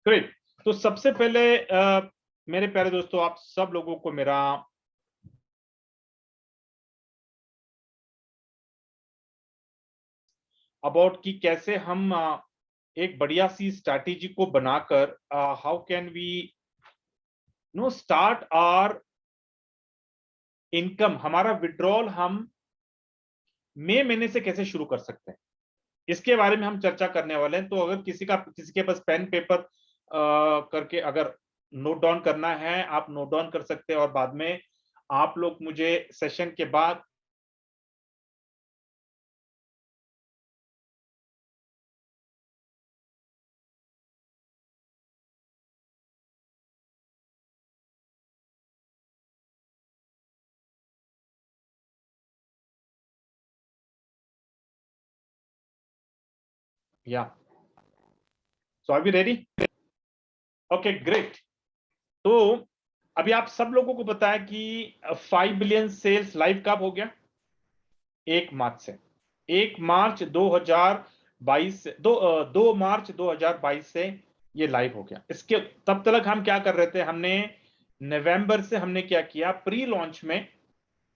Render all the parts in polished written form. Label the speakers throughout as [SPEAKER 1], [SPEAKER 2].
[SPEAKER 1] Great. तो सबसे पहले मेरे प्यारे दोस्तों, आप सब लोगों को मेरा अबाउट कि कैसे हम एक बढ़िया सी स्ट्रैटेजी को बनाकर how can we know start our income, हमारा विड्रॉल हम मई महीने से कैसे शुरू कर सकते हैं, इसके बारे में हम चर्चा करने वाले हैं। तो अगर किसी के पास पेन पेपर करके अगर नोट डाउन करना है, आप नोट डाउन कर सकते हैं और बाद में आप लोग मुझे सेशन के बाद या so are we ready? Okay great. तो अभी आप सब लोगों को पता है कि 5 बिलियन सेल्स लाइव कब हो गया? 1 मार्च से। 1 मार्च 2022 से 2 मार्च 2022 से ये लाइव हो गया। इसके तब तक हम क्या कर रहे थे? हमने नवंबर से हमने क्या किया, प्री लॉन्च में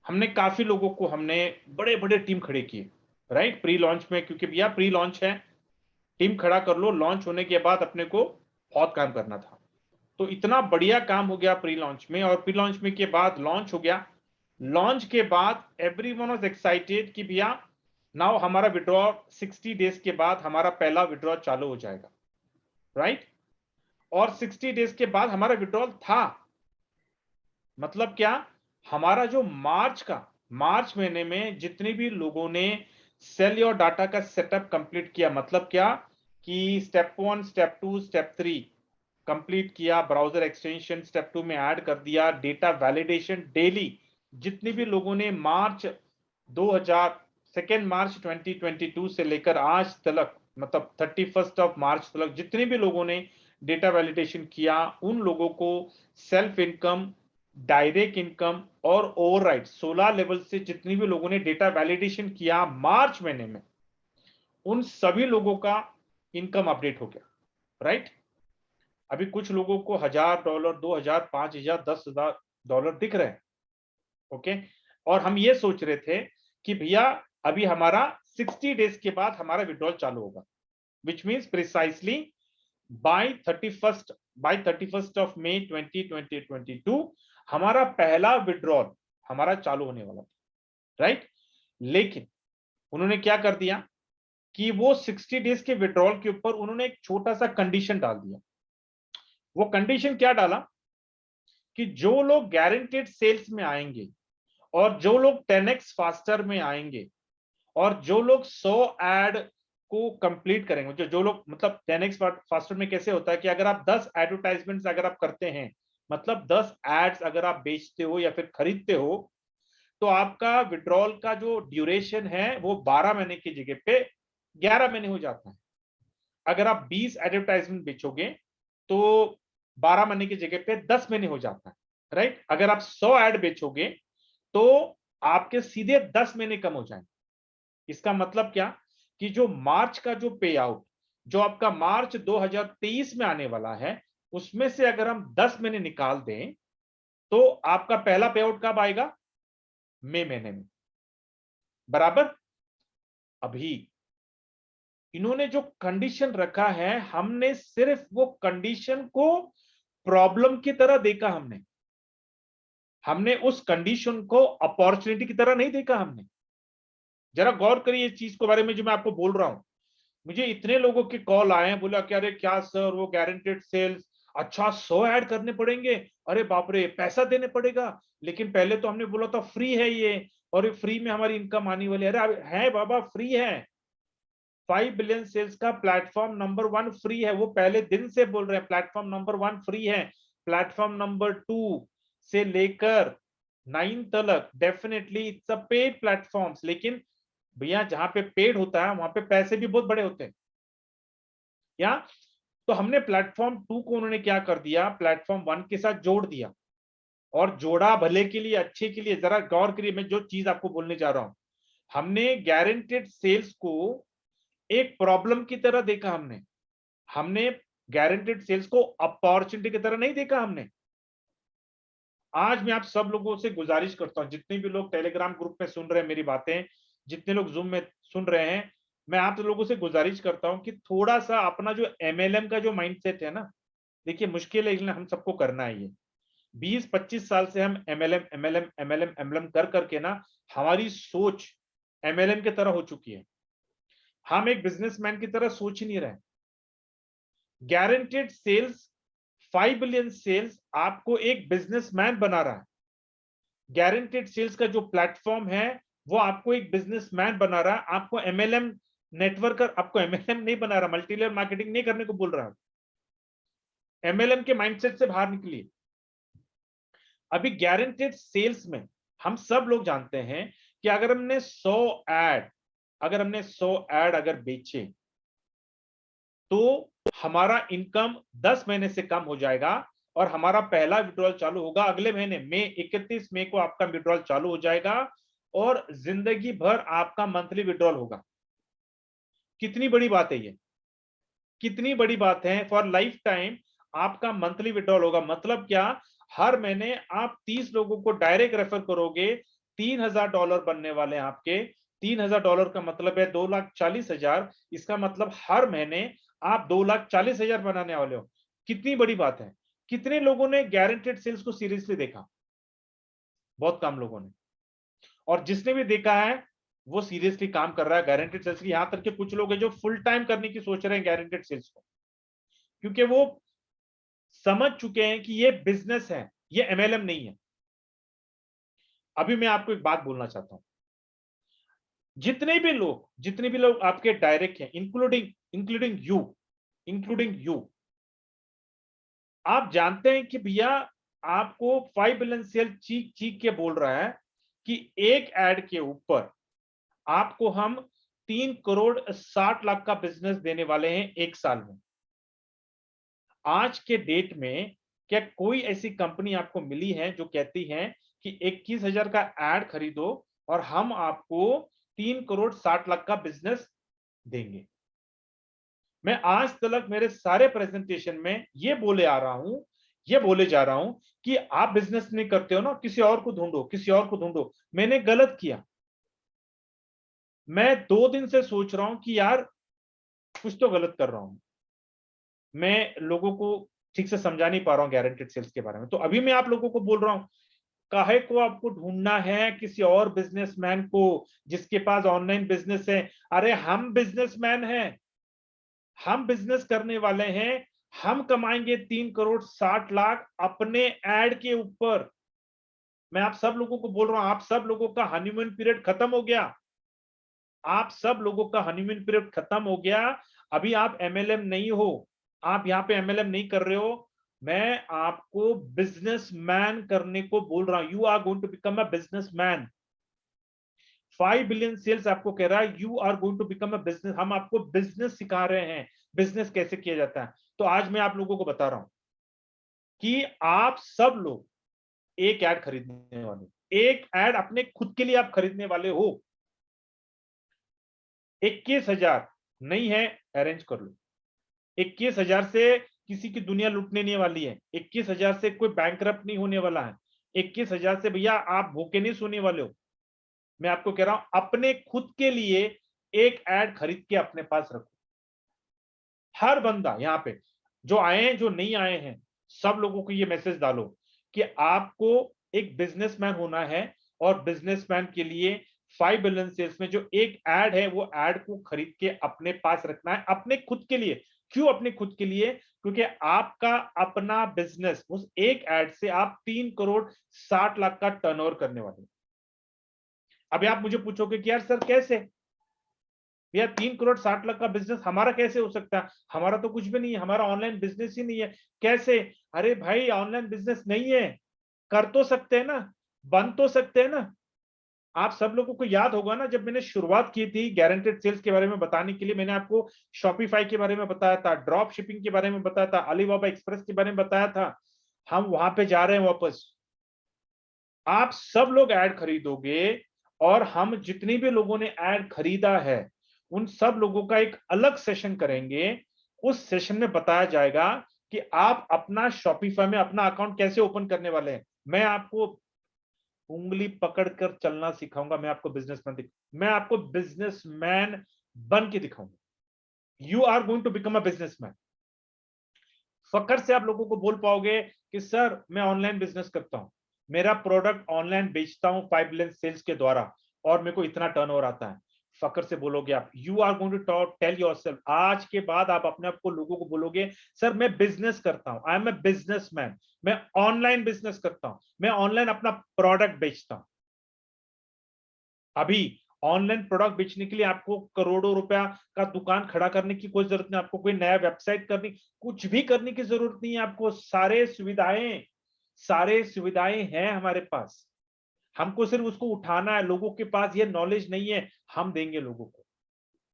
[SPEAKER 1] हमने काफी लोगों को हमने बड़े बड़े टीम खड़े किए, राइट? प्री लॉन्च में, क्योंकि भैया प्री लॉन्च है, टीम खड़ा कर लो, लॉन्च होने के बाद अपने को बहुत काम करना था। तो इतना बढ़िया काम हो गया प्री लॉन्च में, और प्री लॉन्च में के बाद लॉन्च हो गया। लॉन्च के बाद एवरीवन वाज एक्साइटेड कि भैया नाउ हमारा विड्रॉ 60 डेज के बाद हमारा पहला विड्रॉ चालू हो जाएगा, राइट? और 60 डेज के बाद हमारा विड्रॉल था। मतलब क्या? हमारा जो मार्च महीने में जितने भी लोगों ने सेल योर डाटा का सेटअप कंप्लीट किया, मतलब क्या कि स्टेप 1, स्टेप 2, स्टेप 3 कंप्लीट किया, ब्राउजर एक्सटेंशन स्टेप 2 में ऐड कर दिया, डेटा वैलिडेशन डेली, जितने भी लोगों ने मार्च 2022 से लेकर आज तक, मतलब 31 ऑफ मार्च तक जितने भी लोगों ने डेटा वैलिडेशन किया, उन लोगों को सेल्फ इनकम, डायरेक्ट इनकम और ओवरराइड 16 लेवल से जितने भी लोगों ने डेटा वैलिडेशन किया मार्च महीने में, उन सभी लोगों का इनकम अपडेट हो गया, राइट? अभी कुछ लोगों को $1000, 2000, 5000, $10,000 दिख रहे हैं, ओके? और हम ये सोच रहे थे कि भैया अभी हमारा 60 डेज के बाद हमारा विड्रॉल चालू होगा, which means precisely by 31st of May 2022 हमारा पहला विड्रॉल हमारा चालू होने वाला था, राइट? लेकिन उन्होंने क्या कर दिया कि वो 60 डेज के विड्रॉल के ऊपर उन्होंने एक छोटा सा कंडीशन डाल दिया। वो कंडीशन क्या डाला कि जो लोग गारंटेड सेल्स में आएंगे और जो लोग 10x फास्टर में आएंगे और जो लोग 100 एड को कंप्लीट करेंगे, जो लोग, मतलब 10x फास्टर में कैसे होता है कि अगर आप 10 एडवर्टाइजमेंट्स अगर आप करते हैं, मतलब 10 एड्स अगर आप बेचते हो या फिर खरीदते हो, तो आपका विड्रॉल का जो ड्यूरेशन है वो 12 महीने की जगह पे 11 महीने हो जाता है। अगर आप 20 एडवर्टाइजमेंट बेचोगे तो 12 महीने की जगह पे 10 महीने हो जाता है, राइट? अगर आप 100 एड बेचोगे तो आपके सीधे 10 महीने कम हो जाएंगे। इसका मतलब क्या कि जो मार्च का जो पे आउट जो आपका मार्च 2023 में आने वाला है, उसमें से अगर हम 10 महीने निकाल दें तो आपका पहला पे आउट कब आएगा? मई महीने में, बराबर? अभी इन्होंने जो कंडीशन रखा है, हमने सिर्फ वो कंडीशन को प्रॉब्लम की तरह देखा, हमने उस कंडीशन को अपॉर्चुनिटी की तरह नहीं देखा। हमने जरा गौर करिए इस चीज के बारे में जो मैं आपको बोल रहा हूं। मुझे इतने लोगों के कॉल आए हैं, बोला क्या, अरे क्या सर वो गारंटेड सेल्स, अच्छा 100 ऐड करने पड़ेंगे, अरे बाप रे पैसा देने पड़ेगा, लेकिन पहले तो हमने बोला था फ्री है ये, और फ्री में हमारी इनकम आने वाली है। अरे है बाबा, फ्री है। 5 बिलियन सेल्स का प्लेटफॉर्म नंबर 1 फ्री है, वो पहले दिन से बोल रहे हैं प्लेटफॉर्म नंबर 1 फ्री है। प्लेटफॉर्म नंबर 2 से लेकर 9 तक definitely it's a paid platforms, लेकिन भैया जहां पे पेड होता है वहां पे पैसे भी बहुत बड़े होते हैं, या? तो हमने प्लेटफॉर्म 2 को उन्होंने क्या कर दिया, प्लेटफॉर्म 1 के साथ जोड़ दिया, और जोड़ा भले के लिए, अच्छे के लिए। जरा गौर करिए, मैं जो चीज आपको बोलने जा रहा हूं, हमने गारंटेड सेल्स को एक प्रॉब्लम की तरह देखा। हमने गारंटेड सेल्स को अपॉर्चुनिटी की तरह नहीं देखा हमने। आज मैं आप सब लोगों से गुजारिश करता हूं, जितने भी लोग टेलीग्राम ग्रुप में सुन रहे हैं मेरी बातें, जितने लोग जूम में सुन रहे हैं, मैं आप लोगों से गुजारिश करता हूं कि थोड़ा सा अपना जो एमएलएम का जो माइंडसेट है ना, देखिए मुश्किल है, लेकिन हम सबको करना है। ये 20-25 साल से हम एमएलएम एमएलएम एमएलएम एमएलएम कर करके ना हमारी सोच एमएलएम की तरह हो चुकी है। हम एक बिजनेसमैन की तरह सोच ही नहीं रहे। गारंटेड सेल्स 5 बिलियन सेल्स आपको एक बिजनेसमैन बना रहा है। गारंटेड सेल्स का जो प्लेटफॉर्म है वो आपको एक बिजनेसमैन बना रहा है। आपको एमएलएम नेटवर्क, आपको एमएलएम नहीं बना रहा, मल्टी लेवल मार्केटिंग नहीं करने को बोल रहा है। एमएलएम के माइंडसेट से बाहर निकलिए। अभी गारंटेड सेल्स में हम सब लोग जानते हैं कि अगर हमने 100 ऐड अगर बेचे तो हमारा इनकम 10 महीने से कम हो जाएगा और हमारा पहला विड्रॉल चालू होगा अगले महीने में। 31 मई को आपका विड्रॉल चालू हो जाएगा और जिंदगी भर आपका मंथली विड्रॉल होगा। कितनी बड़ी बात है ये, कितनी बड़ी बात है। फॉर लाइफ टाइम आपका मंथली विड्रॉल होगा। मतलब क्या, हर महीने आप 30 लोगों को डायरेक्ट रेफर करोगे, $3000 बनने वाले हैं आपके। $3000 का मतलब है 2,40,000। इसका मतलब हर महीने आप 2,40,000 बनाने वाले हो। कितनी बड़ी बात है। कितने लोगों ने गारंटेड सेल्स को सीरियसली देखा? बहुत कम लोगों ने। और जिसने भी देखा है वो सीरियसली काम कर रहा है गारंटेड सेल्स की। यहां तक कि कुछ लोग हैं जो फुल टाइम करने की सोच रहे हैं गारंटेड सेल्स को, क्योंकि वो समझ चुके हैं कि ये बिजनेस है, ये एमएलएम नहीं है। अभी मैं आपको एक बात बोलना चाहता हूं। जितने भी लोग आपके डायरेक्ट हैं, इंक्लूडिंग यू, आप जानते हैं कि भैया आपको 5 बिलियन सेल चीख चीख के बोल रहा है कि एक ऐड के ऊपर आपको हम 3,60,00,000 का बिजनेस देने वाले हैं एक साल में। आज के डेट में क्या कोई ऐसी कंपनी आपको मिली है जो कहती है कि 21,000 का ऐड खरीदो और हम आपको 3,60,00,000 का बिजनेस देंगे? मैं आज तक मेरे सारे प्रेजेंटेशन में ये बोले आ रहा हूं, ये बोले जा रहा हूं कि आप बिजनेस नहीं करते हो ना, किसी और को ढूंढो, किसी और को ढूंढो। मैंने गलत किया। मैं 2 दिन से सोच रहा हूं कि यार कुछ तो गलत कर रहा हूं। मैं लोगों को ठीक से समझा नहीं पा रहा हूं गारंटेड सेल्स के बारे में। तो अभी मैं आप लोगों को बोल रहा हूं, काहे को आपको ढूंढना है किसी और बिजनेसमैन को जिसके पास ऑनलाइन बिजनेस है? अरे हम बिजनेसमैन हैं, हम बिजनेस करने वाले हैं। हम कमाएंगे 3,60,00,000 अपने ऐड के ऊपर। मैं आप सब लोगों को बोल रहा हूं, आप सब लोगों का हनीमून पीरियड खत्म हो गया। आप सब लोगों का हनीमून पीरियड खत्म हो गया। अभी आप एमएलएम नहीं हो, आप यहां पे एमएलएम नहीं कर रहे हो। मैं आपको बिजनेसमैन करने को बोल रहा हूं। You are going to become a businessman. 5 billion sales आपको कह रहा है you are going to become a business. हम आपको बिजनेस सिखा रहे हैं, बिजनेस कैसे किया जाता है। तो आज मैं आप लोगों को बता रहा हूं कि आप सब लोग एक ऐड खरीदने वाले, एक ऐड अपने खुद के लिए आप खरीदने वाले हो। 21,000 नहीं है, अरेंज कर लो। 21,000 से किसी की दुनिया लूटने नहीं वाली है। 21,000 से कोई बैंकरप्ट नहीं होने वाला है। 21,000 से भैया आप भूखे नहीं सोने वाले हो। मैं आपको कह रहा हूं अपने खुद के लिए एक ऐड खरीद के अपने पास रखो। हर बंदा यहां पे जो आए हैं, जो नहीं आए हैं, सब लोगों को ये मैसेज डालो कि आपको एक बिजनेसमैन होना है और बिजनेसमैन के लिए 5 बिलियन सेल्स में जो एक ऐड है वो ऐड को खरीद के अपने पास रखना है, अपने खुद के लिए। क्यों अपने खुद के लिए? क्योंकि आपका अपना बिजनेस, उस एक ऐड से आप 3,60,00,000 का टर्नओवर करने वाले। अभी आप मुझे पूछोगे कि यार सर कैसे? भैया 3,60,00,000 का बिजनेस हमारा कैसे हो सकता है? हमारा तो कुछ भी नहीं है, हमारा ऑनलाइन बिजनेस ही नहीं है। कैसे? अरे भाई ऑनलाइन बिजनेस नहीं है, कर तो सकते हैं ना, बन तो सकते हैं ना। आप सब लोगों को याद होगा ना, जब मैंने शुरुआत की थी गारंटेड सेल्स के बारे में बताने के लिए, मैंने आपको शॉपिफाई के बारे में बताया था, ड्रॉप शिपिंग के बारे में बताया था, अलीबाबा एक्सप्रेस के बारे में बताया था। हम वहां पे जा रहे हैं वापस। आप सब लोग ऐड खरीदोगे और हम जितनी भी लोगों ने ऐड खरीदा है उन सब लोगों का एक अलग सेशन करेंगे उस सेशन में बताया जाएगा कि आप अपना शॉपिफाई में अपना अकाउंट कैसे ओपन करने वाले हैं। मैं आपको उंगली पकड़कर चलना सिखाऊंगा, मैं आपको बिजनेसमैन बन के दिखाऊंगा। You are going to become a businessman. फकर से आप लोगों को बोल पाओगे कि सर मैं ऑनलाइन बिजनेस करता हूं, मेरा प्रोडक्ट ऑनलाइन बेचता हूं 5 मिलियन सेल्स के द्वारा और मेरे को इतना टर्नओवर आता है। फकर से बोलोगे आप, you are going to tell yourself, आज के बाद आप अपने आप को लोगों को बोलोगे सर मैं बिजनेस करता हूं, आई एम ए बिजनेसमैन, मैं ऑनलाइन बिजनेस करता हूं, मैं ऑनलाइन अपना प्रोडक्ट बेचता हूं। अभी ऑनलाइन प्रोडक्ट बेचने के लिए आपको करोड़ों रुपया का दुकान खड़ा करने की कोई जरूरत नहीं, आपको कोई नया वेबसाइट करनी, कुछ भी करने की जरूरत नहीं है आपको। सारे सुविधाएं हैं हमारे पास। हमको सिर्फ उसको उठाना है। लोगों के पास ये नॉलेज नहीं है, हम देंगे लोगों को।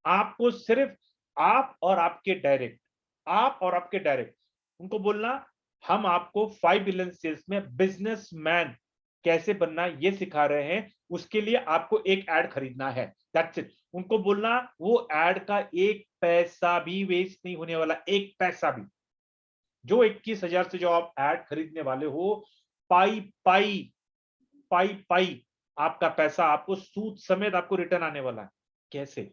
[SPEAKER 1] आपको सिर्फ आप और आपके डायरेक्ट उनको बोलना, हम आपको 5 बिलियन सेल्स में बिजनेसमैन कैसे बनना ये सिखा रहे हैं, उसके लिए आपको एक ऐड खरीदना है, दैट्स इट। उनको बोलना वो ऐड का एक पैसा भी वेस्ट नहीं होने वाला, एक पैसा भी। जो 21,000 से जो आप ऐड खरीदने वाले हो, पाई पाई पाई पाई आपका पैसा आपको सूद समेत आपको रिटर्न आने वाला है। कैसे?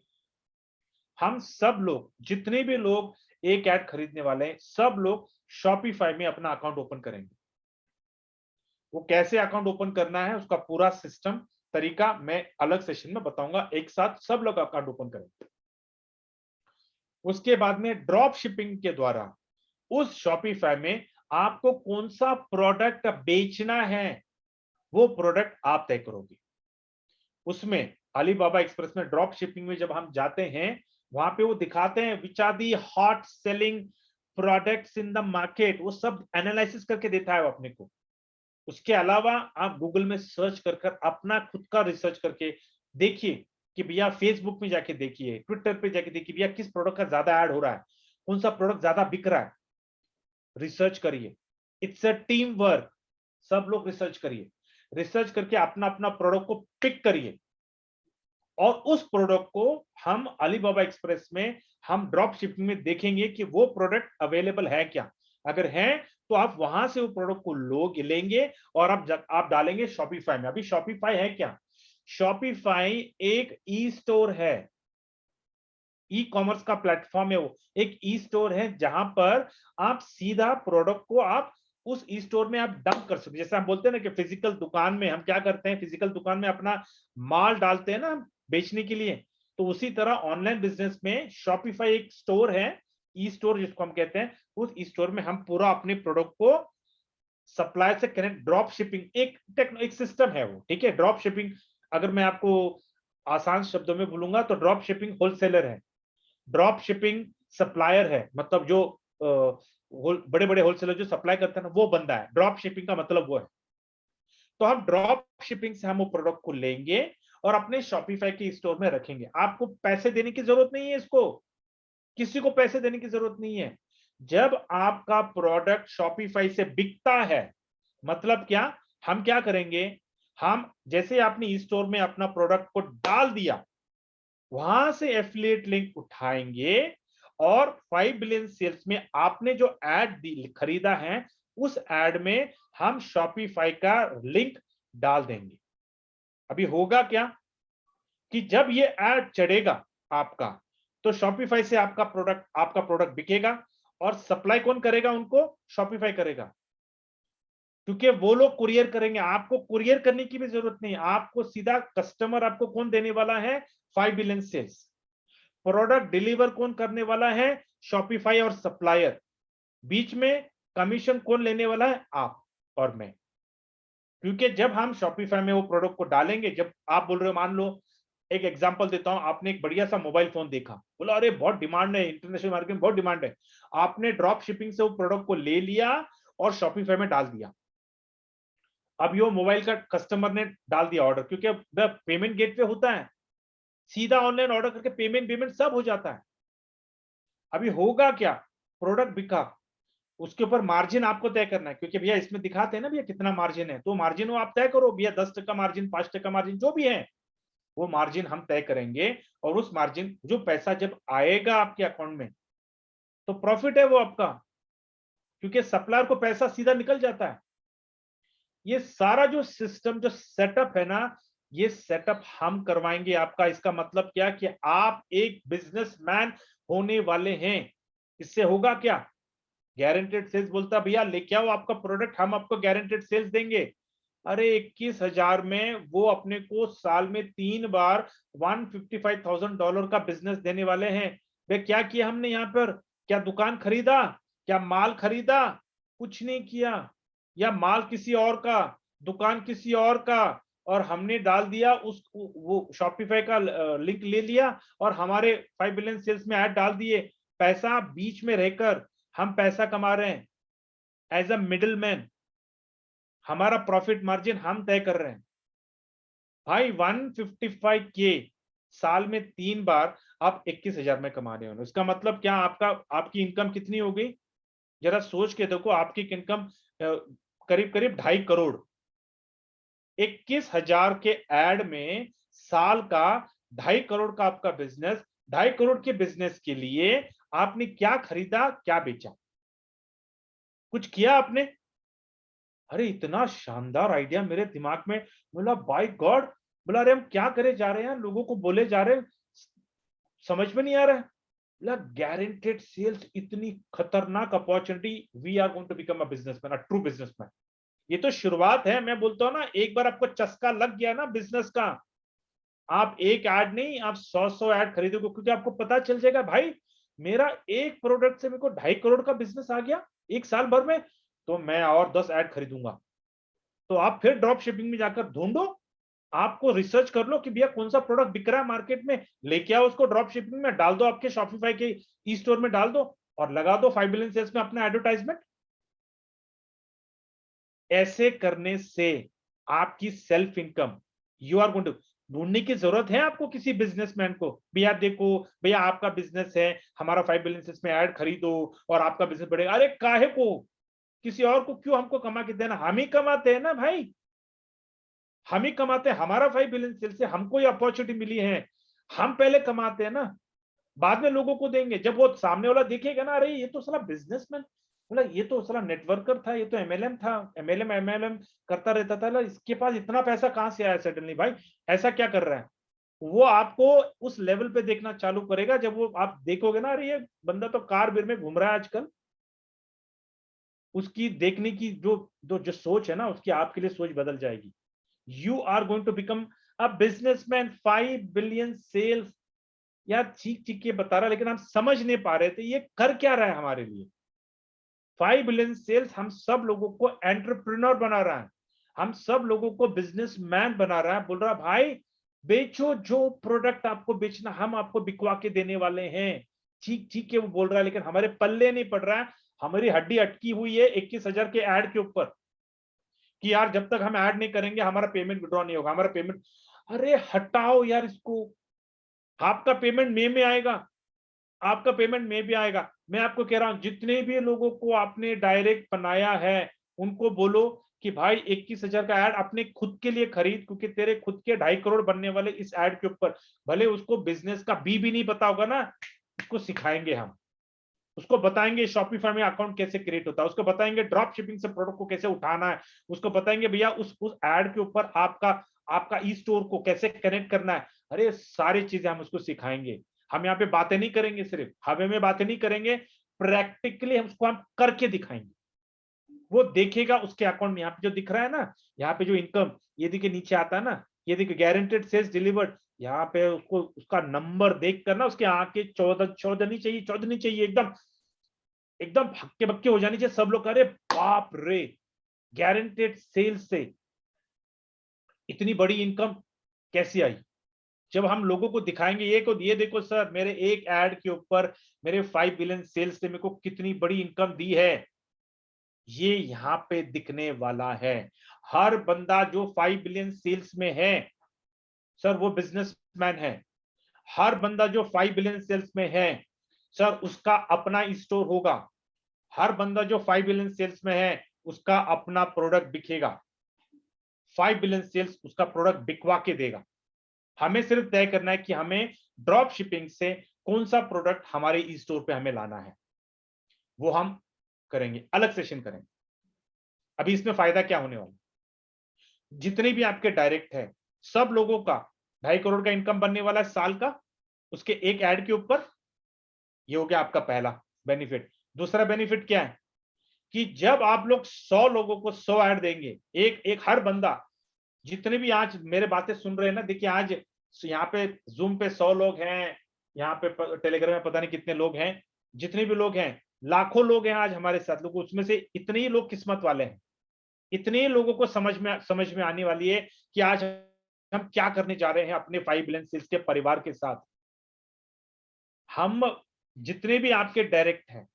[SPEAKER 1] हम सब लोग, जितने भी लोग एक ऐड खरीदने वाले हैं, सब लोग शॉपिफाई में अपना अकाउंट ओपन करेंगे। वो कैसे अकाउंट ओपन करना है, उसका पूरा सिस्टम तरीका मैं अलग सेशन में बताऊंगा। एक साथ सब लोग अकाउंट ओपन करेंगे। उसके बाद में ड्रॉप शिपिंग के द्वारा उस शॉपिफाई में आपको कौन सा प्रोडक्ट बेचना है, वो प्रोडक्ट आप तय करोगे। उसमें अलीबाबा एक्सप्रेस में ड्रॉप शिपिंग में जब हम जाते हैं, वहां पे वो दिखाते हैं which are the hot selling products in the market, वो सब एनालिसिस करके देता है वो अपने को। उसके अलावा आप गूगल में सर्च कर अपना खुद का रिसर्च करके देखिए कि भैया फेसबुक में जाके देखिए, ट्विटर पे जाके देखिए भैया किस प्रोडक्ट का ज्यादा ऐड हो रहा है, कौन सा प्रोडक्ट ज्यादा बिक रहा है। रिसर्च करिए, इट्स अ टीम वर्क। सब लोग रिसर्च करिए, रिसर्च करके अपना अपना प्रोडक्ट को पिक करिए और उस प्रोडक्ट को हम अलीबाबा एक्सप्रेस में हम ड्रॉप शिपिंग में देखेंगे कि वो प्रोडक्ट अवेलेबल है क्या। अगर है तो आप वहां से वो प्रोडक्ट को लोग लेंगे और आप डालेंगे शॉपिफाई में। अभी शॉपिफाई है क्या? शॉपिफाई एक ई स्टोर है, ई कॉमर्स का प्लेटफॉर्म है। वो एक ई स्टोर है जहां पर आप सीधा प्रोडक्ट को आप उस ई स्टोर में आप डंप कर सकते। जैसे हम बोलते हैं ना कि फिजिकल दुकान में हम क्या करते हैं, फिजिकल दुकान में अपना माल डालते हैं ना बेचने के लिए, तो उसी तरह ऑनलाइन बिजनेस में शॉपिफाई एक स्टोर है, ई स्टोर जिसको हम कहते हैं। उस ई स्टोर में हम पूरा अपने प्रोडक्ट को सप्लायर से कनेक्ट, ड्रॉप शिपिंग एक सिस्टम है वो, ठीक है। ड्रॉप शिपिंग अगर मैं आपको आसान शब्दों में बोलूंगा तो ड्रॉप शिपिंग होलसेलर है, ड्रॉप शिपिंग सप्लायर है, मतलब जो बड़े बड़े होलसेलर जो सप्लाई करते हैं ना, वो बंदा है। ड्रॉप शिपिंग का मतलब वो है। तो हम ड्रॉप शिपिंग से हम वो प्रोडक्ट को लेंगे और अपने शॉपिफाई के स्टोर में रखेंगे। आपको पैसे देने की जरूरत नहीं है, इसको किसी को पैसे देने की जरूरत नहीं है। जब आपका प्रोडक्ट शॉपिफाई से बिकता है, मतलब क्या, हम क्या करेंगे, हम जैसे आपने स्टोर में अपना प्रोडक्ट को डाल दिया, वहां से एफिलिएट लिंक उठाएंगे और 5 बिलियन सेल्स में आपने जो ऐड खरीदा है, उस ऐड में हम शॉपिफाई का लिंक डाल देंगे। अभी होगा क्या कि जब ये ऐड चढ़ेगा आपका, तो शॉपिफाई से आपका प्रोडक्ट बिकेगा और सप्लाई कौन करेगा उनको? शॉपिफाई करेगा, क्योंकि वो लोग कुरियर करेंगे। आपको कुरियर करने की भी जरूरत नहीं, आपको सीधा कस्टमर आपको कौन देने वाला है? 5 बिलियन सेल्स। प्रोडक्ट डिलीवर कौन करने वाला है? शॉपिफाई और सप्लायर। बीच में कमीशन कौन लेने वाला है? आप और मैं। क्योंकि जब हम शॉपिफाई में वो प्रोडक्ट को डालेंगे, जब आप बोल रहे हो, मान लो एक एग्जांपल देता हूं, आपने एक बढ़िया सा मोबाइल फोन देखा, बोला अरे बहुत डिमांड है, इंटरनेशनल मार्केट में बहुत डिमांड है। आपने ड्रॉप शिपिंग से वो प्रोडक्ट को ले लिया और शॉपिफाई में डाल दिया। अब ये मोबाइल का कस्टमर ने डाल दिया ऑर्डर, क्योंकि अब पेमेंट गेटवे होता है, सीधा ऑनलाइन ऑर्डर करके पेमेंट पेमेंट सब हो जाता है। अभी होगा क्या, प्रोडक्ट बिका, उसके ऊपर मार्जिन आपको तय करना है, क्योंकि भैया इसमें दिखाते हैं ना भैया कितना मार्जिन है, तो मार्जिन वो आप तय करो भैया, 10% मार्जिन, 5% मार्जिन, जो भी है वो मार्जिन हम तय करेंगे। और उस मार्जिन जो पैसा जब आएगा आपके अकाउंट में, तो प्रॉफिट है वो आपका, क्योंकि सप्लायर को पैसा सीधा निकल जाता है। ये सारा जो सिस्टम, जो सेटअप है ना, ये सेटअप हम करवाएंगे आपका। इसका मतलब क्या कि आप एक बिजनेसमैन होने वाले हैं। इससे होगा क्या? गारंटेड सेल्स बोलता भैया लेके आओ आपका प्रोडक्ट, हम आपको गारंटेड सेल्स देंगे। अरे 21,000 में वो अपने को साल में 3 बार $155,000 का बिजनेस देने वाले हैं। वे क्या किया हमने यहाँ पर? क्या दुकान खरीदा? क्या माल खरीदा? कुछ नहीं किया। या माल किसी और का, दुकान किसी और का, और हमने डाल दिया उस वो शॉपिफाई का लिंक ले लिया और हमारे 5 बिलियन सेल्स में ऐड डाल दिए। पैसा बीच में रहकर हम पैसा कमा रहे हैं एज अ मिडिल मैन। हमारा प्रॉफिट मार्जिन हम तय कर रहे हैं। भाई 155K साल में 3 बार आप 21,000 में कमा रहे हो। इसका मतलब क्या? आपकी इनकम कितनी हो गई? जरा सोच के देखो, आपकी इनकम करीब करीब 2.5 करोड़। 21,000 के एड में साल का 2.5 करोड़ का आपका बिजनेस। 2.5 करोड़ के बिजनेस के लिए आपने क्या खरीदा, क्या बेचा? कुछ किया आपने? अरे इतना शानदार आइडिया मेरे दिमाग में। बोला बाय गॉड, बोला अरे हम क्या करे जा रहे हैं, लोगों को बोले जा रहे हैं, समझ में नहीं आ रहा है। बोला गारंटेड सेल्स इतनी खतरनाक opportunity, we are going to become a businessman, a true businessman. ये तो शुरुआत है। मैं बोलता हूं ना, एक बार आपको चस्का लग गया ना बिजनेस का, आप एक ऐड नहीं, आप 100 ऐड खरीदोगे, क्योंकि आपको पता चल जाएगा भाई मेरा एक प्रोडक्ट से मेरे को 2.5 करोड़ का बिजनेस आ गया एक साल भर में, तो मैं और 10 ऐड खरीदूंगा। तो आप फिर ड्रॉप शिपिंग में जाकर ढूंढो, आपको रिसर्च कर लो कि भैया कौन सा प्रोडक्ट बिक रहा है मार्केट में, लेके आओ उसको ड्रॉप शिपिंग में डाल दो, आपके शॉपिफाई के ई स्टोर में डाल दो और लगा दो 5 बिलियन सेल्स में अपना एडवर्टाइजमेंट। ऐसे करने से आपकी self income, you are going to, ढूंढने की जरूरत है आपको किसी बिजनेसमैन को, भैया देखो भैया आपका बिजनेस है, हमारा 5 बिलियन सेल्स में ऐड खरीदो और आपका बिजनेस बढ़ेगा। अरे काहे को? किसी और को क्यों हमको कमा के देना? हम ही कमाते हैं ना भाई, हम ही कमाते हैं। हमारा 5 बिलियन सेल्स से हमको ये अपॉर्चुनिटी मिली है, हम पहले कमाते हैं ना, बाद में लोगों को देंगे। जब वो सामने वाला देखेगा ना, अरे ये तो साला बिजनेसमैन, बोला ये तो साला नेटवर्कर था, ये तो एमएलएम था, एमएलएम करता रहता था, इसके पास इतना पैसा कहां से आया सडनली, भाई ऐसा क्या कर रहा है? वो आपको उस लेवल पे देखना चालू करेगा जब वो आप देखोगे ना, अरे ये बंदा तो कार बिर में घूम रहा है आजकल। उसकी देखने की जो सोच है ना, उसकी आपके लिए सोच बदल जाएगी। You are going to become a businessman. 5 billion sales, यार चीख चीख के बता रहा, लेकिन हम समझ नहीं पा रहे थे ये कर क्या रहा है हमारे लिए। 5 बिलियन सेल्स हम सब लोगों को एंटरप्रेन्योर बना रहा है, हम सब लोगों को बिजनेसमैन बना रहा है। बोल रहा भाई बेचो जो प्रोडक्ट आपको बेचना, हम आपको बिकवा के देने वाले हैं। चीख चीख के वो बोल रहा है, लेकिन हमारे पल्ले नहीं पड़ रहा है। हमारी हड्डी अटकी हुई है 21,000 के ऐड के ऊपर, कि यार जब तक हम ऐड नहीं करेंगे हमारा पेमेंट विड्रॉ नहीं होगा, हमारा पेमेंट। अरे हटाओ यार इसको, आपका पेमेंट मई में आएगा, आपका पेमेंट में भी आएगा। मैं आपको कह रहा हूं, जितने भी लोगों को आपने डायरेक्ट बनाया है उनको बोलो कि भाई 21,000 का ऐड अपने खुद के लिए खरीद, क्योंकि तेरे खुद के 2.5 करोड़ बनने वाले इस ऐड के ऊपर। भले उसको बिजनेस का बी नहीं पता होगा ना, उसको सिखाएंगे हम, उसको बताएंगे शॉपिफाई में अकाउंट कैसे क्रिएट होता है, उसको बताएंगे ड्रॉप शिपिंग से प्रोडक्ट को कैसे उठाना है, उसको बताएंगे भैया उस ऐड के ऊपर आपका आपका ई स्टोर को कैसे कनेक्ट करना है। अरे सारी चीजें हम उसको सिखाएंगे। हम यहाँ पे बातें नहीं करेंगे, सिर्फ हवे में बातें नहीं करेंगे, प्रैक्टिकली हम उसको हम करके दिखाएंगे। वो देखेगा उसके अकाउंट में यहाँ पे जो दिख रहा है ना, यहाँ पे जो इनकम ये देखिए नीचे आता है ना, ये देखिए गारंटेड सेल्स डिलीवर्ड, यहाँ पे उसको उसका नंबर देख कर ना उसके आंखें चौधनी चाहिए, चौधनी चाहिए, एकदम एकदम हक्के बक्के हो जानी चाहिए। सब लोग अरे बाप रे, गारंटेड सेल्स से इतनी बड़ी इनकम कैसी आई? जब हम लोगों को दिखाएंगे ये देखो सर, मेरे एक ऐड के ऊपर मेरे 5 बिलियन सेल्स से मेरे को कितनी बड़ी इनकम दी है, ये यहां पे दिखने वाला है। हर बंदा जो 5 बिलियन सेल्स में है सर, वो बिजनेसमैन है। हर बंदा जो 5 बिलियन सेल्स में है सर, उसका अपना स्टोर होगा। हर बंदा जो 5 बिलियन सेल्स में है उसका अपना प्रोडक्ट बिकेगा। 5 बिलियन सेल्स उसका प्रोडक्ट बिकवा के देगा। हमें सिर्फ तय करना है कि हमें ड्रॉप शिपिंग से कौन सा प्रोडक्ट हमारे ई स्टोर पे हमें लाना है। वो हम करेंगे, अलग सेशन करेंगे। अभी इसमें फायदा क्या होने वाला, जितने भी आपके डायरेक्ट है सब लोगों का 2.5 करोड़ का इनकम बनने वाला है साल का, उसके एक ऐड के ऊपर। ये हो गया आपका पहला बेनिफिट। दूसरा बेनिफिट क्या है कि जब आप लोग 100 लोगों को 100 ऐड देंगे, एक एक हर बंदा, जितने भी आज मेरे बातें सुन रहे हैं ना, देखिए आज यहाँ पे जूम पे 100 लोग हैं, यहाँ पे टेलीग्राम में पता नहीं कितने लोग हैं, जितने भी लोग हैं, लाखों लोग हैं आज हमारे साथ लोग, उसमें से इतने ही लोग किस्मत वाले हैं, इतने ही लोगों को समझ में आने वाली है कि आज हम क्या करने जा रहे हैं अपने 5 बिलियन सेल्स के परिवार के साथ। हम जितने भी आपके डायरेक्ट हैं,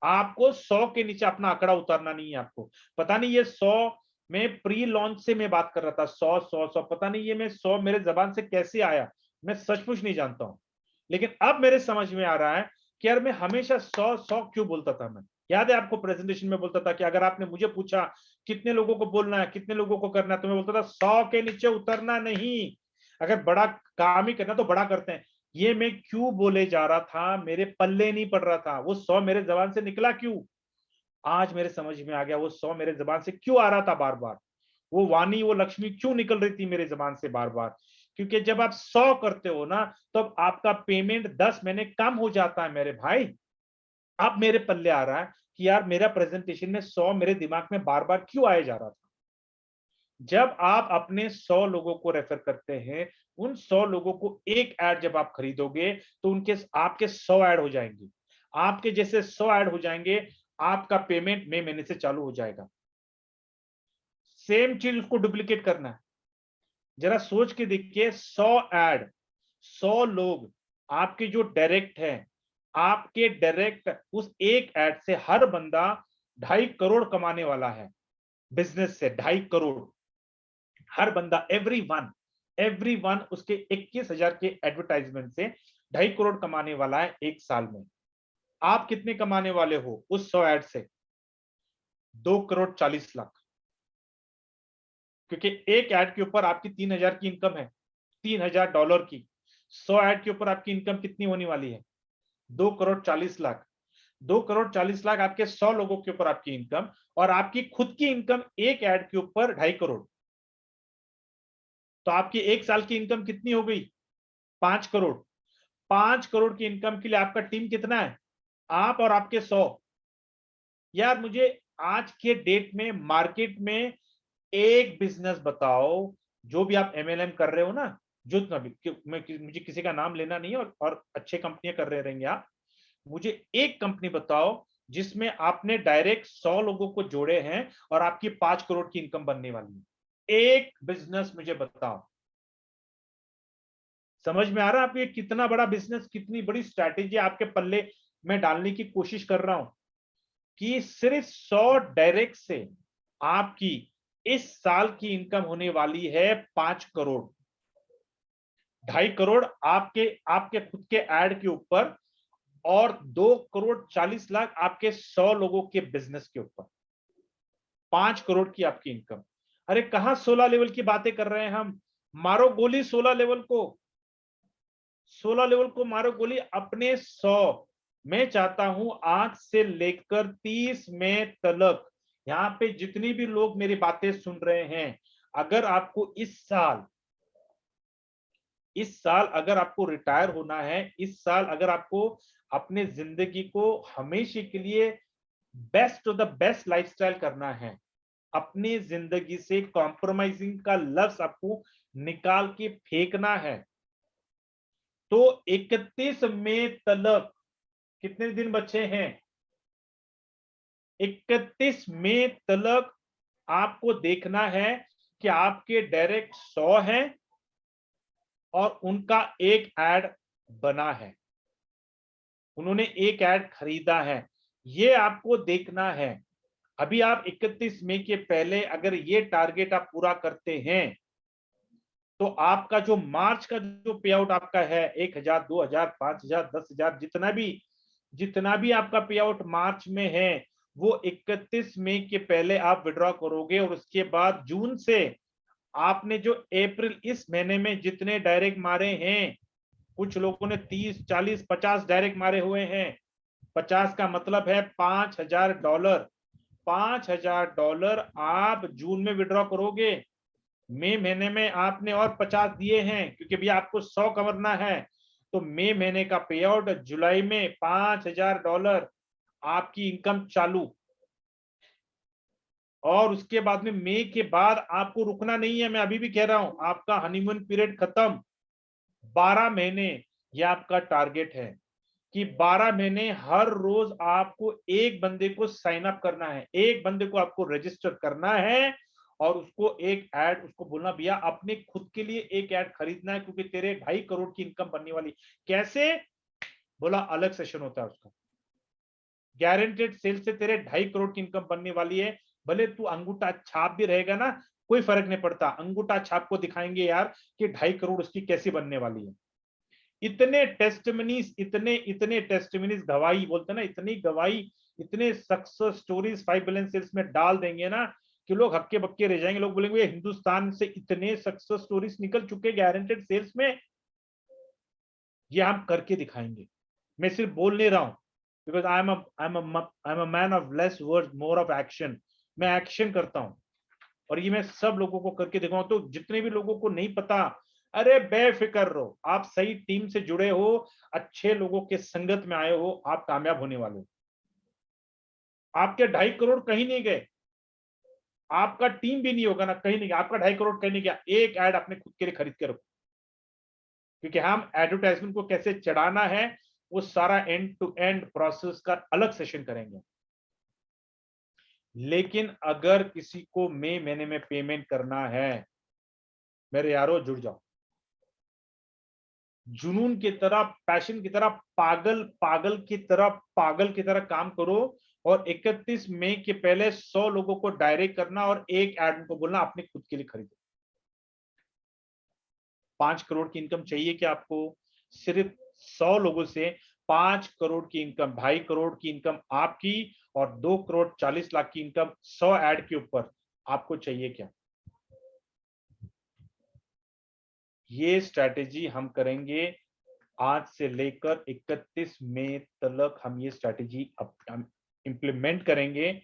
[SPEAKER 1] आपको 100 के नीचे अपना आंकड़ा उतारना नहीं है। आपको पता नहीं ये 100 में प्री लॉन्च से मैं बात कर रहा था, 100 पता नहीं ये मैं 100 मेरे जबान से कैसे आया, मैं सचमुच नहीं जानता हूं। लेकिन अब मेरे समझ में आ रहा है कि यार मैं हमेशा 100 क्यों बोलता था। मैं याद है आपको प्रेजेंटेशन में बोलता था कि अगर आपने मुझे पूछा कितने लोगों को बोलना है, कितने लोगों को करना है, तो मैं बोलता था 100 के नीचे उतरना नहीं, अगर बड़ा काम ही करना तो बड़ा करते हैं। ये मैं क्यों बोले जा रहा था, मेरे पल्ले नहीं पड़ रहा था, वो 100 मेरे जबान से निकला क्यों, आज मेरे समझ में आ गया वो 100 मेरे जबान से क्यों आ रहा था बार बार, वो वाणी वो लक्ष्मी क्यों निकल रही थी मेरे जबान से बार बार। क्योंकि जब आप 100 करते हो ना, तब आपका पेमेंट 10 महीने कम हो जाता है मेरे भाई। अब मेरे पल्ले आ रहा है कि यार मेरा प्रेजेंटेशन में 100 मेरे दिमाग में बार बार क्यों आया जा रहा था। जब आप अपने 100 लोगों को रेफर करते हैं, उन 100 लोगों को एक ऐड जब आप खरीदोगे, तो उनके आपके 100 ऐड हो जाएंगे, आपके जैसे 100 ऐड हो जाएंगे, आपका पेमेंट मई महीने से चालू हो जाएगा। सेम चीज उसको डुप्लीकेट करना है। जरा सोच के देखिए, 100 ऐड, 100 लोग आपके जो डायरेक्ट हैं, आपके डायरेक्ट उस एक ऐड से हर बंदा 2.5 करोड़ कमाने वाला है। बिजनेस से 2.5 करोड़ हर बंदा, एवरी वन उसके 21,000 के एडवर्टाइजमेंट से 2.5 करोड़ कमाने वाला है एक साल में। आप कितने कमाने वाले हो उस 100 ऐड से? 2,40,00,000। क्योंकि एक ऐड के ऊपर आपकी 3,000 की इनकम है, $3,000 की। 100 ऐड के ऊपर आपकी इनकम कितनी होने वाली है? 2,40,00,000। 2,40,00,000 आपके 100 लोगों के ऊपर आपकी इनकम, और आपकी खुद की इनकम एक ऐड के ऊपर 2.5 करोड़। तो आपकी एक साल की इनकम कितनी हो गई? 5 करोड़। 5 करोड़ की इनकम के लिए आपका टीम कितना है? आप और आपके 100। यार मुझे आज के डेट में मार्केट में एक बिजनेस बताओ, जो भी आप एमएलएम कर रहे हो ना, जो मुझे किसी का नाम लेना नहीं है, और अच्छे कंपनियां कर रहे रहेंगे आप, मुझे एक कंपनी बताओ जिसमें आपने डायरेक्ट 100 लोगों को जोड़े हैं और आपकी 5 करोड़ की इनकम बनने वाली है। एक बिजनेस मुझे बताओ। समझ में आ रहा है आपको ये कितना बड़ा बिजनेस, कितनी बड़ी स्ट्रैटेजी आपके पल्ले में डालने की कोशिश कर रहा हूं, कि सिर्फ 100 डायरेक्ट से आपकी इस साल की इनकम होने वाली है 5 करोड़। 2.5 करोड़ आपके आपके खुद के ऐड के ऊपर, और 2,40,00,000 आपके 100 लोगों के बिजनेस के ऊपर। 5 करोड़ की आपकी इनकम। अरे कहां 16 लेवल की बातें कर रहे हैं हम, मारो गोली 16 लेवल को, 16 लेवल को मारो गोली अपने 100। मैं चाहता हूं आज से लेकर 30 मई तक, यहाँ पे जितनी भी लोग मेरी बातें सुन रहे हैं, अगर आपको इस साल अगर आपको रिटायर होना है, इस साल अगर आपको अपने जिंदगी को हमेशा के लिए best of the best lifestyle करना है, अपनी जिंदगी से कॉम्प्रोमाइजिंग का लफ्ज आपको निकाल के फेंकना है, तो 31 मई तक कितने दिन बचे हैं? 31 मई तक आपको देखना है कि आपके डायरेक्ट 100 हैं और उनका एक ऐड बना है, उन्होंने एक ऐड खरीदा है, ये आपको देखना है। अभी आप 31 मई के पहले अगर ये टारगेट आप पूरा करते हैं, तो आपका जो मार्च का जो पे आउट आपका है 1,000, 2,000, 5,000, 10,000, जितना भी आपका पे आउट मार्च में है, वो 31 मई के पहले आप विड्रॉ करोगे। और उसके बाद जून से आपने जो अप्रैल इस महीने में जितने डायरेक्ट मारे हैं, कुछ लोगों ने 30, 40, 50 डायरेक्ट मारे हुए हैं, 50 का मतलब है $5,000। $5,000 आप जून में विड्रॉ करोगे, मई महीने में आपने और 50 दिए हैं क्योंकि भैया आपको 100 कमरना है, तो मई महीने का पे आउट जुलाई में $5,000 आपकी इनकम चालू। और उसके बाद में मई के बाद आपको रुकना नहीं है, मैं अभी भी कह रहा हूं, आपका हनीमून पीरियड खत्म। 12 महीने ये आपका टारगेट है कि 12 महीने हर रोज आपको एक बंदे को साइन अप करना है, एक बंदे को आपको रजिस्टर करना है और उसको एक ऐड, उसको बोलना भैया अपने खुद के लिए एक ऐड खरीदना है क्योंकि तेरे 2.5 करोड़ की इनकम बनने वाली। कैसे? बोला अलग सेशन होता है उसका। गारंटेड सेल से तेरे 2.5 करोड़ की इनकम बनने वाली है। भले तू अंगूठा छाप भी रहेगा ना, कोई फर्क नहीं पड़ता, अंगूठा छाप को दिखाएंगे यार कि 2.5 करोड़ उसकी कैसी बनने वाली है। इतने टेस्टिमनीज, इतने टेस्टिमनीज, गवाही बोलते हैं ना, इतनी गवाही, इतने सक्सेस स्टोरीज 5 बिलियन सेल्स में डाल देंगे ना कि लोग हक्के बक्के रह जाएंगे। लोग बोलेंगे ये हिंदुस्तान से इतने सक्सेस स्टोरीज निकल चुके गारंटेड सेल्स में, ये हम करके दिखाएंगे। मैं सिर्फ बोल नहीं रहा हूं, because I am a man of less voids more of action. मैं एक्शन करता हूं और ये मैं सब लोगों को करके दिखाऊंगा। तो जितने भी लोगों को नहीं पता, अरे बेफिक्र रहो, आप सही टीम से जुड़े हो, अच्छे लोगों के संगत में आए हो, आप कामयाब होने वाले हो। आपके 2.5 करोड़ कहीं नहीं गए, आपका टीम भी नहीं होगा ना, कहीं नहीं गया, आपका 2.5 करोड़ कहीं नहीं गया। एक ऐड अपने खुद के लिए खरीद के रखो, क्योंकि हम एडवर्टाइजमेंट को कैसे चढ़ाना है वो सारा एंड टू एंड प्रोसेस का अलग सेशन करेंगे। लेकिन अगर किसी को मई महीने में पेमेंट करना है, मेरे यारों जुड़ जाओ, जुनून की तरह, पैशन की तरह, पागल की तरह काम करो और 31 मई के पहले 100 लोगों को डायरेक्ट करना और एक ऐड को बोलना अपने खुद के लिए खरीदो। 5 करोड़ की इनकम चाहिए क्या आपको? सिर्फ 100 लोगों से 5 करोड़ की इनकम, 2.5 करोड़ की इनकम आपकी और 2 करोड़ 40 लाख की इनकम 100 ऐड के ऊपर आपको चाहिए क्या? ये स्ट्रैटेजी हम करेंगे आज से लेकर 31 मई तक। हम ये स्ट्रैटेजी हम इंप्लीमेंट करेंगे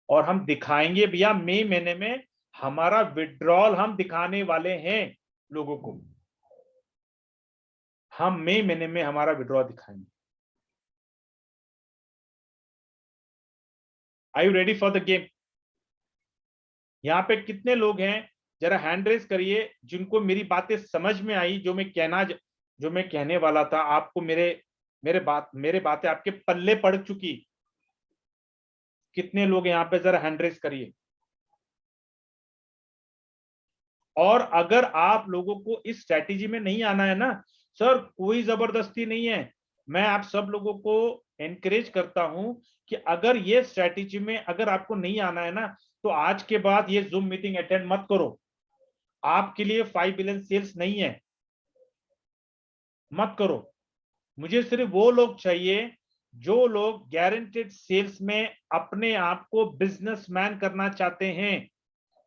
[SPEAKER 1] और हम दिखाएंगे भैया मई महीने में हमारा विड्रॉल हम दिखाने वाले हैं लोगों को। हम मई महीने में हमारा विड्रॉल दिखाएंगे। Are you ready for the game? यहाँ पे कितने लोग हैं जरा हैंड रेज करिए जिनको मेरी बातें समझ में आई, जो मैं कहने वाला था आपको, मेरे बातें आपके पल्ले पड़ चुकी। कितने लोग यहाँ पे जरा हैंड रेज करिए। और अगर आप लोगों को इस स्ट्रैटेजी में नहीं आना है ना सर, कोई जबरदस्ती नहीं है। मैं आप सब लोगों को एनकरेज करता हूं कि अगर ये स्ट्रैटेजी में अगर आपको नहीं आना है ना, तो आज के बाद ये जूम मीटिंग अटेंड मत करो। आपके लिए 5 बिलियन सेल्स नहीं है, मत करो। मुझे सिर्फ वो लोग चाहिए जो लोग गारंटेड सेल्स में अपने आप को बिजनेसमैन करना चाहते हैं।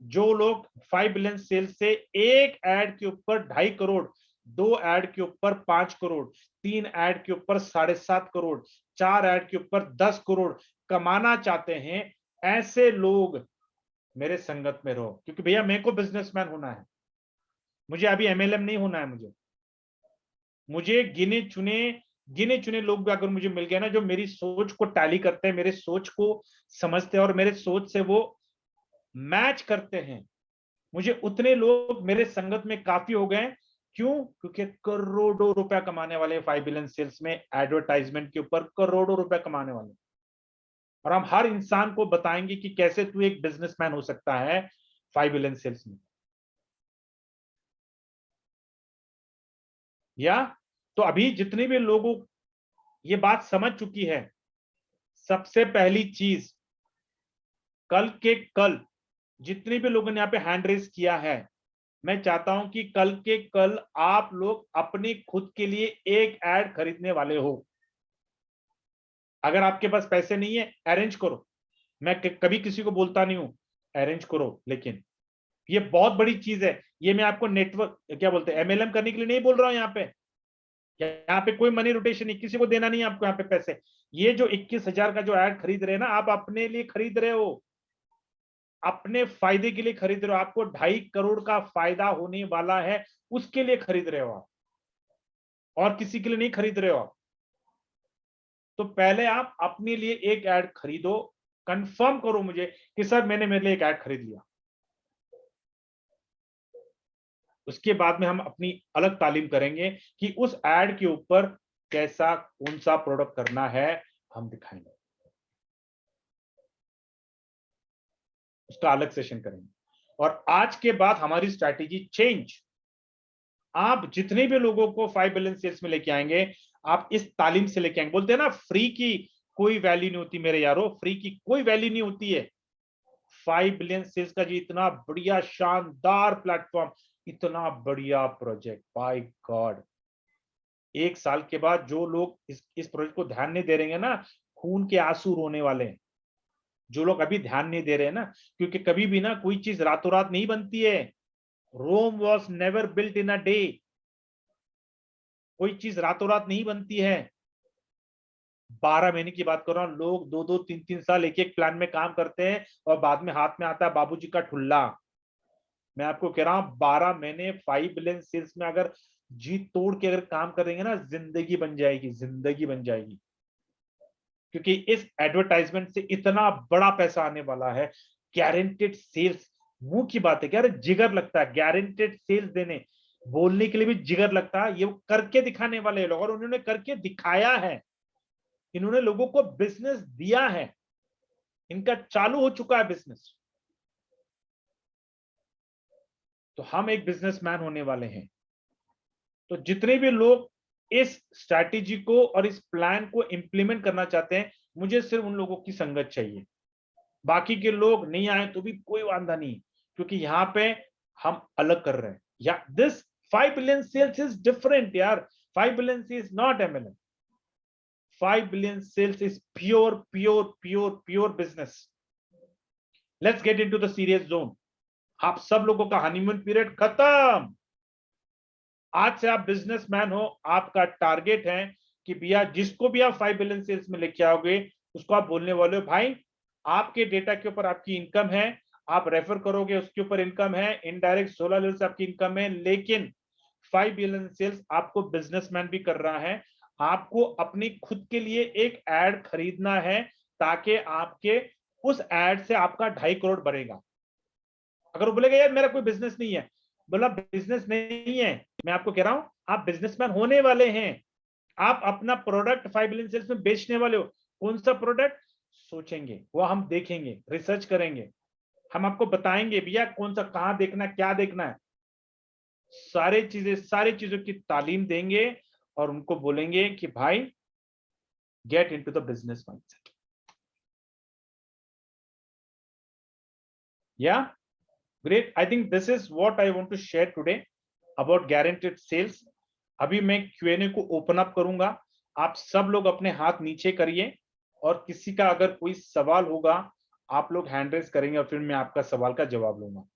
[SPEAKER 1] जो लोग 5 बिलियन सेल से एक ऐड के ऊपर 2.5 करोड़, 2 ऐड के ऊपर 5 करोड़, 3 ऐड के ऊपर 7.5 करोड़, 4 ऐड के ऊपर 10 करोड़ कमाना चाहते हैं, ऐसे लोग मेरे संगत में रहो। क्योंकि भैया मेरे को बिजनेसमैन होना है, मुझे अभी एमएलएम नहीं होना है। मुझे गिने चुने लोग भी अगर मुझे मिल गए ना, जो मेरी सोच को टैली करते हैं, मेरे सोच को समझते हैं और मेरे सोच से वो मैच करते हैं, मुझे उतने लोग मेरे संगत में काफी हो गए। क्यों? क्योंकि करोड़ों रुपया कमाने वाले 5 बिलियन सेल्स में, एडवर्टाइजमेंट के ऊपर करोड़ों रुपया कमाने वाले। और हम हर इंसान को बताएंगे कि कैसे तू एक बिजनेसमैन हो सकता है 5 बिलियन सेल्स में। या तो अभी जितने भी लोगों ये बात समझ चुकी है, सबसे पहली चीज, कल के कल जितने भी लोगों ने यहाँ पे हैंड रेज किया है, मैं चाहता हूं कि कल के कल आप लोग अपनी खुद के लिए एक ऐड खरीदने वाले हो। अगर आपके पास पैसे नहीं है, अरेंज करो। मैं कभी किसी को बोलता नहीं हूं अरेंज करो, लेकिन ये बहुत बड़ी चीज है। ये मैं आपको नेटवर्क क्या बोलते हैं, एमएलएम करने के लिए नहीं बोल रहा हूं यहाँ पे। यहाँ पे कोई मनी रोटेशन नहीं, किसी को देना नहीं है आपको यहाँ पे पैसे। ये जो 21,000 का जो ऐड खरीद रहे हैं ना, आप अपने लिए खरीद रहे हो, अपने फायदे के लिए खरीद रहे हो। आपको 2.5 करोड़ का फायदा होने वाला है, उसके लिए खरीद रहे हो आप, और किसी के लिए नहीं खरीद रहे हो आप। तो पहले आप अपने लिए एक ऐड खरीदो, कंफर्म करो मुझे कि सर मैंने मेरे लिए एक ऐड खरीद लिया। उसके बाद में हम अपनी अलग तालीम करेंगे कि उस ऐड के ऊपर कैसा कौन सा प्रोडक्ट करना है, हम दिखाएंगे, उसका अलग सेशन करेंगे। और आज के बाद हमारी स्ट्रैटेजी चेंज। आप जितने भी लोगों को 5 बिलियन सेल्स में लेके आएंगे, आप इस तालीम से लेके आएंगे। बोलते हैं ना, फ्री की कोई वैल्यू नहीं होती मेरे यारो, फ्री की कोई वैल्यू नहीं होती है। 5 बिलियन सेल्स का जी इतना बढ़िया शानदार प्लेटफॉर्म, इतना बढ़िया प्रोजेक्ट, बाय गॉड, 1 साल के बाद जो लोग इस प्रोजेक्ट को ध्यान नहीं दे रहे हैं ना, खून के आंसू रोने वाले हैं। जो लोग अभी ध्यान नहीं दे रहे हैं ना, क्योंकि कभी भी ना कोई चीज रातों रात नहीं बनती है। Rome was never built in a day. कोई चीज रातों रात नहीं बनती है। 12 महीने की बात कर रहा हूं, लोग 2-2, 3-3 साल एक एक प्लान में काम करते हैं, और बाद में हाथ में आता है बाबूजी का ठुल्ला। मैं आपको कह रहा हूं, 12 महीने 5 बिलियन सेल्स में अगर जी तोड़ के अगर काम करेंगे ना, जिंदगी बन जाएगी, जिंदगी बन जाएगी। क्योंकि इस एडवर्टाइजमेंट से इतना बड़ा पैसा आने वाला है। गारंटेड सेल्स, मुंह की बात है, क्या जिगर लगता है गारंटेड सेल्स देने, बोलने के लिए भी जिगर लगता है। ये करके दिखाने वाले लोग, और उन्होंने करके दिखाया है। इन्होंने लोगों को बिजनेस दिया है, इनका चालू हो चुका है बिजनेस। तो हम एक बिजनेसमैन होने वाले हैं। तो जितने भी लोग इस स्ट्रैटेजी को और इस प्लान को इंप्लीमेंट करना चाहते हैं, मुझे सिर्फ उन लोगों की संगत चाहिए। बाकी के लोग नहीं आए तो भी कोई वांधा नहीं, क्योंकि यहाँ पे हम अलग कर रहे हैं। या this 5 billion sales is different यार। 5 billion is not MLM. 5 billion sales is pure pure pure pure business. Let's get into the serious zone. आप सब लोगों का हनीमून पीरियड खत्म। आज से आप बिजनेसमैन हो, आपका टारगेट है कि भैया जिसको भी आप 5 बिलियन सेल्स में लेके आओगे, उसको आप बोलने वाले हो भाई आपके डेटा के ऊपर आपकी इनकम है, आप रेफर करोगे उसके ऊपर इनकम है, इनडायरेक्ट 16 लेवल से आपकी इनकम है, लेकिन 5 बिलियन सेल्स आपको बिजनेसमैन भी कर रहा है। आपको अपनी खुद के लिए एक एड खरीदना है, ताकि आपके उस एड से आपका 2.5 करोड़ बढ़ेगा। अगर वो बोलेगा यार मेरा कोई बिजनेस नहीं है, बोला बिजनेस नहीं है, मैं आपको कह रहा हूं आप बिजनेसमैन होने वाले हैं। आप अपना प्रोडक्ट 5 बिलियन सेल्स में बेचने वाले हो। कौन सा प्रोडक्ट सोचेंगे, वो हम देखेंगे, रिसर्च करेंगे, हम आपको बताएंगे भैया कौन सा, कहां देखना है, क्या देखना है। सारी चीजों की तालीम देंगे, और उनको बोलेंगे कि भाई get into the business mindset. Yeah great, I think this is what I want to share today about guaranteed sales. अभी मैं Q&A को ओपन अप करूंगा। आप सब लोग अपने हाथ नीचे करिए, और किसी का अगर कोई सवाल होगा, आप लोग हैंड रेज करेंगे, और फिर मैं आपका सवाल का जवाब लूंगा।